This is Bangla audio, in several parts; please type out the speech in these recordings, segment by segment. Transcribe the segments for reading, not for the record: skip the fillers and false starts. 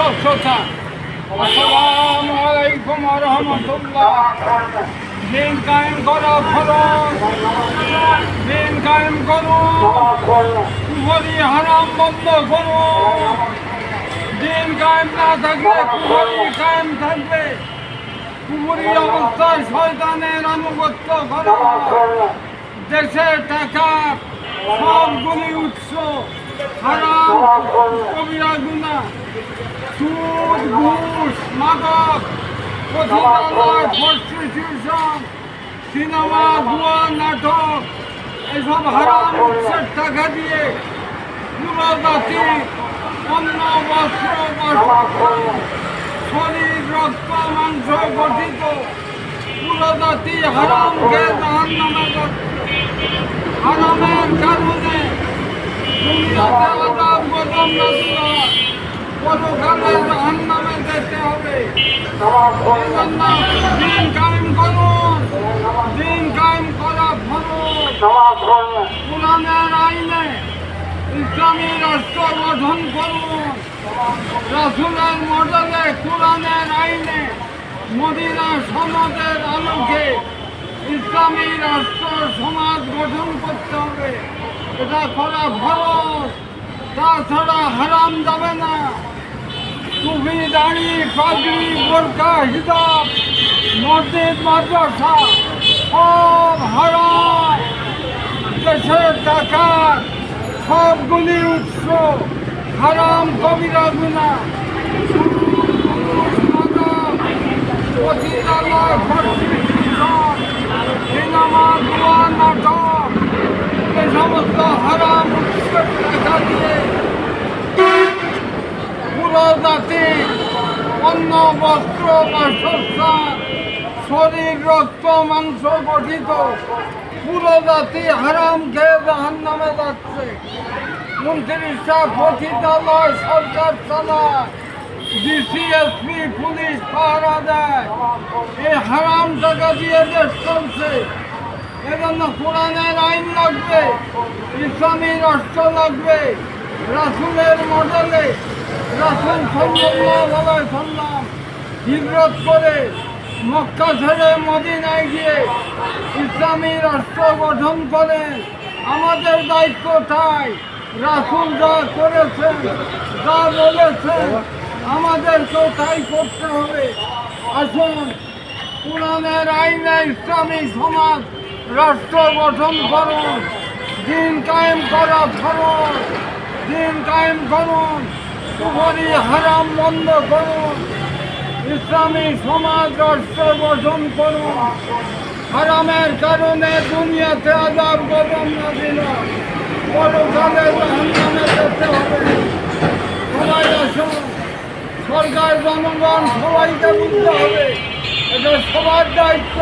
আসসালামু আলাইকুম ওয়া রাহমাতুল্লাহ। দিন কায়েম করা ফরজ, দিন কায়েম করুন, কুফরি হারাম বন্ধ করুন। দিন কায়েম না থাকলে কুফরি কায়েম থাকবে। কুফরি অবস্থায় শয়তানের আনুগত্য করো। দেশের টাকা সবগুলি উৎস হারাম, কবিরা গুনাহ, সুদ, ঘুষ, মাদক, পতিতালয়, প্রস্টিটিউশন, সিনেমা, জুয়া, নাটক, এসব হারাম উৎসের টাকা দিয়ে পুরো জাতি অন্ন, বস্ত্র, শরীর, রক্ত, মাংস গঠিত পুরো জাতি হারাম খেয়ে জাহান্নামে যাচ্ছে। হারামের কারণে দুনিয়াতে আযাব গজব নজর, পরকালে জাহান্নামে যেতে হবে। এজন্য দিন কায়েম করুন, দিন কায়েম করা ফরজ। কোরআনের আইনে ইসলামী রাষ্ট্র গঠন করুন। রাসূলের মডেলে কোরআনের আইনে মদিনা সনদের আলোকে ইসলামী রাষ্ট্র সমাজ গঠন করতে হবে। এটা করা ফরজ, তাছাড়া হারাম যাবে না। টুপি, দাড়ি, পাগড়ি, বোরকা, হিজাব, মসজিদ, মাদ্রাসা সব হারাম। দেশের টাকা সবগুলি উৎস হারাম, কবিরা গুনাহ, পতিতালয়, প্রস্টিটিউশন, সিনেমা, জুয়া, নাটক, এই সমস্ত হারাম উৎসের টাকা দিয়ে পুরো জাতি অন্ন, বস্ত্র, বাসস্থান, শরীর, রক্ত, মাংস গঠিত পুরো জাতি হারাম খেয়ে জাহান্নামে যাচ্ছে। 29টা পতিতালয় সরকার চালায়, ডিসিএসপি পুলিশ পাহারা দেয়। এই হারাম টাকা দিয়ে দেশ চলছে। এজন্য কোরআনের আইন লাগবে, ইসলামী রাষ্ট্র লাগবে। রাসূলের মডেলে রাসূল সাল্লাল্লাহু আলাইহি সাল্লাম হিজরত করে মক্কা ছেড়ে মদিনায় গিয়ে ইসলামী রাষ্ট্র গঠন করেন। আমাদের দায়িত্ব তাই, রাসূল যা করেছেন, যা বলেছেন, আমাদেরকেও তাই করতে হবে। আসুন কোরআনের আইনে ইসলামী সমাজ রাষ্ট্র গঠন করুন। দিন কায়েম করা ফরজ, দিন কায়েম করুন, কুফরি হারাম বন্ধ করুন, ইসলামী সমাজ রাষ্ট্র গঠন করুন। হারামের কারণে দুনিয়াতে আযাব গজব নাযিল, পরকালে জাহান্নামে যেতে হবে। সবাই আসুন, সরকার, জনগণ সবাইকে বুঝতে হবে, এটা সবার দায়িত্ব।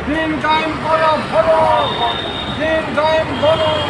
দিন কায়েম করা ফরজ, দিন কায়েম করুন।